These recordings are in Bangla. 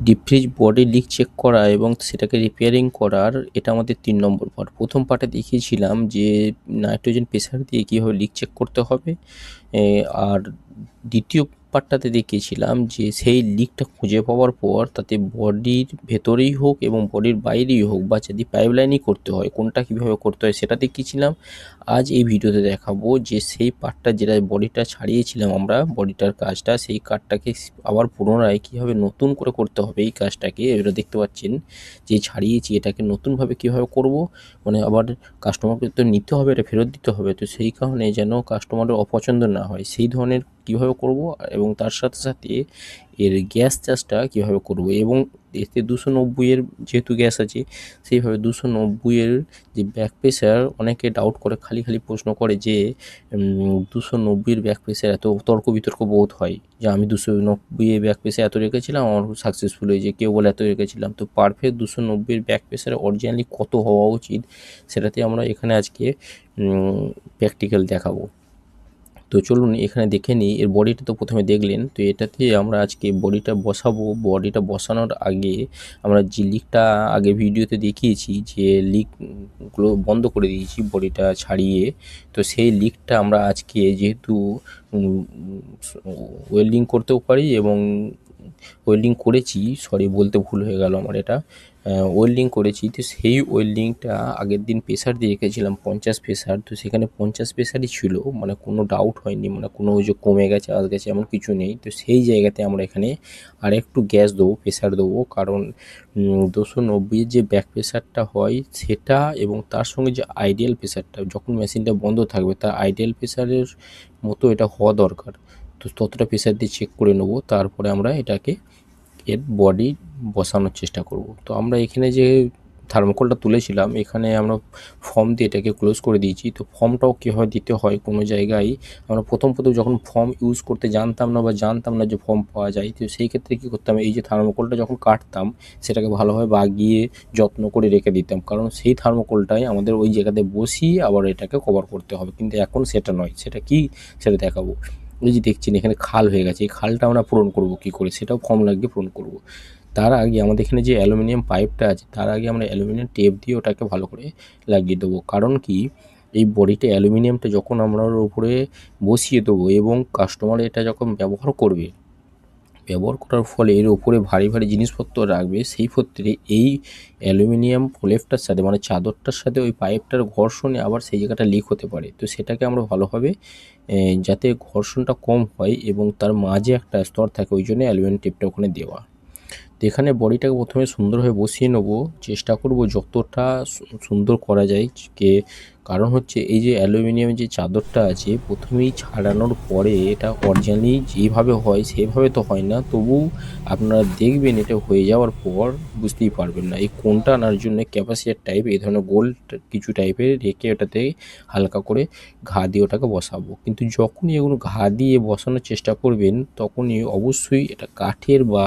Deep fridge body leak check করা এবং সেটাকে রিপেয়ারিং করার এটা আমাদের ৩ নম্বর পার্ট। প্রথম পার্টে দেখিয়েছিলাম যে নাইট্রোজেন প্রেসার দিয়ে কীভাবে লিক চেক করতে হবে। আর দ্বিতীয় পার্টটাতে দেখিয়েছিলাম যে সেই লিকটা খুঁজে পাওয়ার পর তাতে বডির ভেতরেই হোক এবং বডির বাইরেই হোক বা যদি পাইপলাইনই করতে হয় কোনটা কীভাবে করতে হয় সেটা দেখিয়েছিলাম। আজ এই ভিডিওতে দেখাবো যে সেই পার্টটা যেটা বডিটা ছাড়িয়েছিলাম আমরা বডিটার কাজটা সেই কাজটাকে আবার পুনরায় কীভাবে নতুন করে করতে হবে এই কাজটাকে। এটা দেখতে পাচ্ছেন যে ছাড়িয়েছি এটাকে নতুনভাবে কীভাবে করব, মানে আবার কাস্টমারকে তো নিতে হবে, এটা ফেরত দিতে হবে, তো সেই কারণে যেন কাস্টমারের অপছন্দ না হয় সেই ধরনের কীভাবে করব এবং তার সাথে সাথে এর গ্যাস চার্জটা কীভাবে করব এবং এতে 290-এর যেহেতু গ্যাস আছে সেইভাবে 290-এর যে ব্যাক প্রেসার অনেকে ডাউট করে, খালি প্রশ্ন করে যে 290-এর ব্যাক প্রেসার এত তর্ক বিতর্ক বহুত হয় যে আমি 290-এর ব্যাক প্রেসার এত রেখেছিলাম আমার সাকসেসফুল হয়েছে, কেউ বলে এত রেখেছিলাম। তো পারফেক্ট 290-এর ব্যাক প্রেসার অরিজিনালি কত হওয়া উচিত সেটাতে আমরা এখানে আজকে প্র্যাকটিক্যাল দেখাবো। তো চলুন এখানে দেখে নিই। এর বডিটা তো প্রথমে দেখলেন, তো এটাতে আমরা আজকে বডিটা বসাবো। বডিটা বসানোর আগে আমরা যে লিকটা আগে ভিডিওতে দেখিয়েছি যে লিকগুলো বন্ধ করে দিয়েছি বডিটা ছাড়িয়ে, তো সেই লিকটা আমরা আজকে যেহেতু ওয়েল্ডিং করতেও পারি এবং ওয়েল্ডিং করেছি, সরি বলতে ভুল হয়ে গেল আমার, এটা ওয়েল্ডিং করেছি। তো সেই ওয়েল্ডিংটা আগের দিন প্রেসার দিয়ে রেখেছিলাম 50 প্রেসার, তো সেখানে 50 প্রেসারই ছিল, মানে কোনো ডাউট হয়নি, মানে কোনো ওই যে কমে গেছে আজ গেছে এমন কিছু নেই। তো সেই জায়গাতে আমরা এখানে আর একটু গ্যাস দেবো, প্রেসার দেবো, কারণ 290-এর যে ব্যাক প্রেসারটা হয় সেটা এবং তার সঙ্গে যে আইডিয়াল প্রেসারটা যখন মেশিনটা বন্ধ থাকবে তার আইডিয়াল প্রেসারের মতো এটা হওয়া দরকার। তো ততটা প্রেসার দিয়ে চেক করে নেবো, তারপরে আমরা এটাকে এর বডি বসানোর চেষ্টা করব। তো আমরা এখানে যে থার্মোকলটা তুলেছিলাম এখানে আমরা ফর্ম দিয়ে এটাকে ক্লোজ করে দিয়েছি। তো ফর্মটাও কীভাবে দিতে হয় কোনো জায়গায় আমরা প্রথম যখন ফর্ম ইউজ করতে জানতাম না বা জানতাম না যে ফর্ম পাওয়া যায়, তো সেই ক্ষেত্রে কী করতাম, এই যে থার্মোকলটা যখন কাটতাম সেটাকে ভালোভাবে বাগিয়ে যত্ন করে রেখে দিতাম, কারণ সেই থার্মোকলটাই আমাদের ওই জায়গাতে বসিয়ে আবার এটাকে কভার করতে হবে। কিন্তু এখন সেটা নয়, সেটা কি সেটা দেখাবো। এই যে দেখছেন এখানে খাল হয়ে গেছে, এই খালটা আমরা পূরণ করব কী করে, সেটাও ফর্ম লাগিয়ে পূরণ করব। তার আগে আমাদের এখানে যে অ্যালুমিনিয়াম পাইপটা আছে তার আগে আমরা অ্যালুমিনিয়াম টেপ দিয়ে ওটাকে ভালো করে লাগিয়ে দেবো। কারণ কি, এই বডিটা অ্যালুমিনিয়ামটা যখন আমরা ওর উপরে বসিয়ে দেবো এবং কাস্টমার এটা যখন ব্যবহার করার ফলে এর উপরে ভারী জিনিসপত্র রাখবে, সেই ক্ষেত্রে এই অ্যালুমিনিয়াম প্রলেপটার সাথে মানে চাদরটার সাথে ওই পাইপটার ঘর্ষণে আবার সেই জায়গাটা লিক হতে পারে। তো সেটাকে আমরা ভালোভাবে যাতে ঘর্ষণটা কম হয় এবং তার মাঝে একটা স্তর থাকে, ওই জন্য অ্যালুমিনিয়াম টেপটা ওখানে দেওয়া। তো এখানে বডিটাকে প্রথমে সুন্দরভাবে বসিয়ে নেব, চেষ্টা করব যতটা সুন্দর করা যায় কারণ হচ্ছে এই যে অ্যালুমিনিয়ামের যে চাদরটা আছে প্রথমেই ছাড়ানোর পরে এটা অরিজিনালি যেভাবে হয় সেভাবে তো হয় না, তবু আপনারা দেখবেন এটা হয়ে যাওয়ার পর বুঝতেই পারবেন না। এই কোণটা আনার জন্য ক্যাপাসিটার টাইপ এই ধরনের গোল কিছু টাইপের রেখে ওটাতে হালকা করে ঘা দিয়ে ওটাকে বসাবো। কিন্তু যখনই এগুলো ঘা দিয়ে বসানোর চেষ্টা করবেন তখনই অবশ্যই এটা কাঠের বা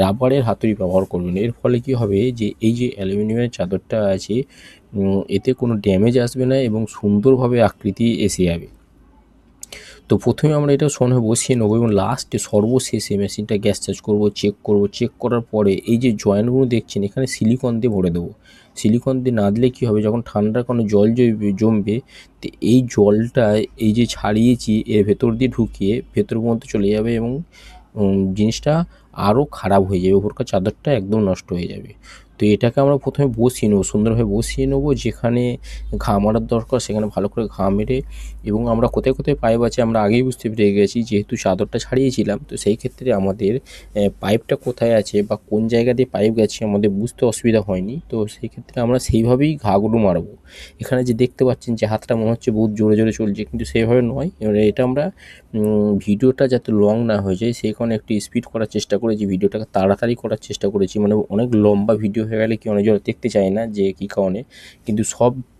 রাবারের হাতুড়ি ব্যবহার করবেন। এর ফলে কি হবে যে এই যে অ্যালুমিনিয়ামের চাদরটা আছে এতে কোনো ড্যামেজ আসবে না এবং সুন্দরভাবে আকৃতি এসে যাবে। তো প্রথমে আমরা এটা সমানভাবে বসিয়ে নেবো এবং লাস্টে সর্বশেষে মেশিনটা গ্যাস চার্জ করবো, চেক করার পরে এই যে জয়েন্টগুলো দেখছেন এখানে সিলিকন দিয়ে ভরে দেবো। সিলিকন দিয়ে না দিলে কী হবে, যখন ঠান্ডার কোনো জল জমবে তো এই জলটা এই যে ছাড়িয়েছি এর ভেতর দিয়ে ঢুকিয়ে ভেতর মধ্যে চলে যাবে এবং জিনিসটা আরও খারাপ হয়ে যাবে, ওপরকার চাদরটা একদম নষ্ট হয়ে যাবে। তো এটাকে আমরা প্রথমে বসিয়ে নেবো, সুন্দরভাবে বসিয়ে নেবো, যেখানে ঘা মারার দরকার সেখানে ভালো করে ঘা মেরে, এবং আমরা কোথায় পাইপ আছে আমরা আগেই বুঝতে পেরে গেছি যেহেতু চাদরটা ছাড়িয়েছিলাম। তো সেই ক্ষেত্রে আমাদের পাইপটা কোথায় আছে বা কোন জায়গা দিয়ে পাইপ গেছে আমাদের বুঝতে অসুবিধা হয়নি। তো সেই ক্ষেত্রে আমরা সেইভাবেই ঘাগুলো মারবো। এখানে যে দেখতে পাচ্ছেন যে হাতটা মনে হচ্ছে বহুত জোরে চলছে, কিন্তু সেভাবে নয়। এবারে এটা আমরা ভিডিওটা যাতে লং না হয়ে যায় সেই কারণে একটু স্পিড করার চেষ্টা করেছি, ভিডিওটাকে তাড়াতাড়ি করার চেষ্টা করেছি, মানে অনেক লম্বা ভিডিও হয়ে গেলে কি অনেক জন দেখতে চায় না যে কী কারণে। কিন্তু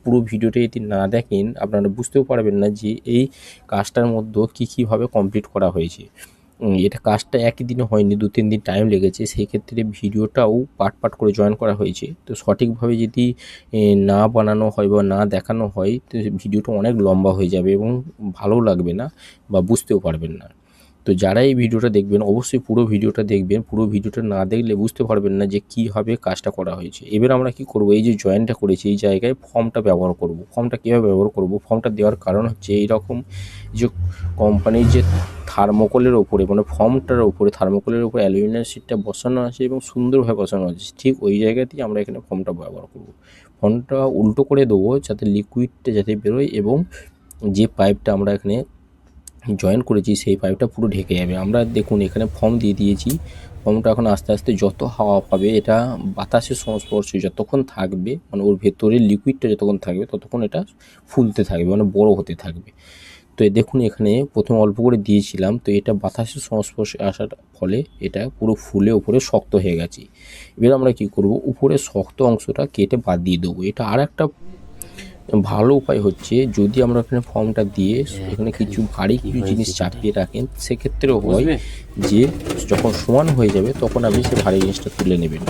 পুরো ভিডিওটা যদি না দেখেন আপনারা বুঝতেও পারবেন না যে এই কাজটার মধ্যে কীভাবে কমপ্লিট করা হয়েছে। এটা কাজটা একই দিনে হয়নি, 2-3 দিন টাইম লেগেছে, সেই ক্ষেত্রে ভিডিওটাও পার্ট করে জয়েন করা হয়েছে। তো সঠিকভাবে যদি না বানানো হয় বা না দেখানো হয় তো ভিডিওটা অনেক লম্বা হয়ে যাবে এবং ভালো লাগবে না বা বুঝতেও পারবেন না। তো যারা এই ভিডিওটা দেখবেন অবশ্যই পুরো ভিডিওটা দেখবেন। পুরো ভিডিওটা না দেখলে বুঝতে পারবেন না যে কীভাবে কাজটা করা হয়েছে। এবার আমরা কি করব, এই যে জয়েনটা করেছি এই জায়গায় ফর্মটা ব্যবহার করব। ফর্মটা কীভাবে ব্যবহার করব, ফর্মটা দেওয়ার কারণ হচ্ছে এইরকম যে কোম্পানির যে থার্মোকলের ওপরে মানে ফর্মটার ওপরে থার্মোকলের ওপরে অ্যালুমিনিয়াম শিটটা বসানো আছে এবং সুন্দরভাবে বসানো আছে, ঠিক ওই জায়গাতেই আমরা এখানে ফর্মটা ব্যবহার করব। ফর্মটা উল্টো করে দেবো যাতে লিকুইডটা যাতে বেরোয় এবং যে পাইপটা আমরা এখানে জয়েন করেছি সেই পাইপটা পুরো ঢেকে যাবে। আমরা দেখুন এখানে ফর্ম দিয়ে দিয়েছি। ফর্মটা এখন আস্তে আস্তে যত হাওয়া পাবে এটা বাতাসের সংস্পর্শে যতক্ষণ থাকবে মানে ওর ভেতরে লিকুইডটা যতক্ষণ থাকবে ততক্ষণ এটা ফুলতে থাকবে মানে বড় হতে থাকবে। তো দেখুন এখানে প্রথমে অল্প করে দিয়েছিলাম, তো এটা বাতাসের সংস্পর্শে আসার ফলে এটা পুরো ফুলে উপরে শক্ত হয়ে গেছে। এবার আমরা কি করব, উপরে শক্ত অংশটা কেটে বাদ দিয়ে দেবো। এটা আর একটা ভালো উপায় হচ্ছে যদি আমরা এখানে ফর্মটা দিয়ে এখানে কিছু ভারী কিছু জিনিস চাপিয়ে রাখেন, সেক্ষেত্রেও হয় যে যখন সমান হয়ে যাবে তখন আপনি সে ভারী জিনিসটা তুলে নেবেন।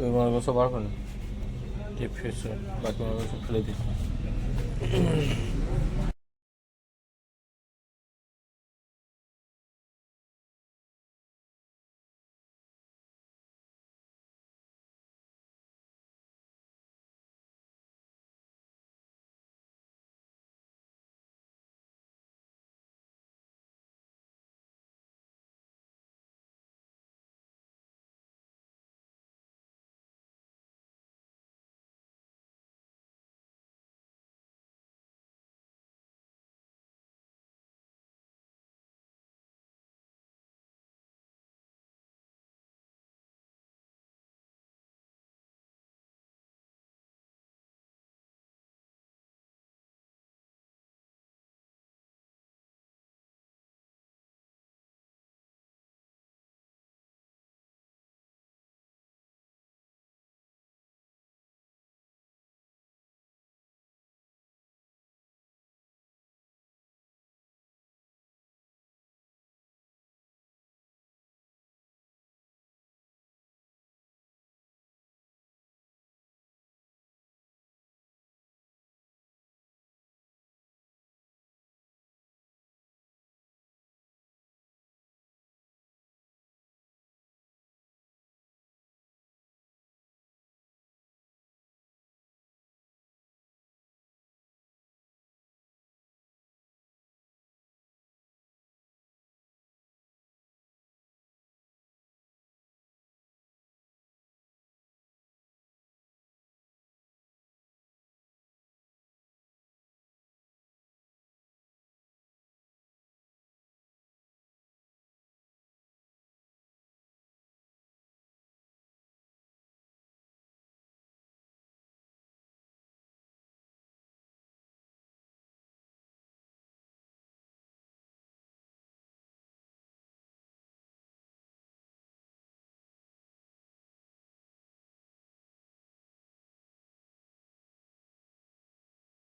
ওই মালগুলো সব বার করে না, টেপ ফেস বাকি মালগুলো সব ফেলে দিই।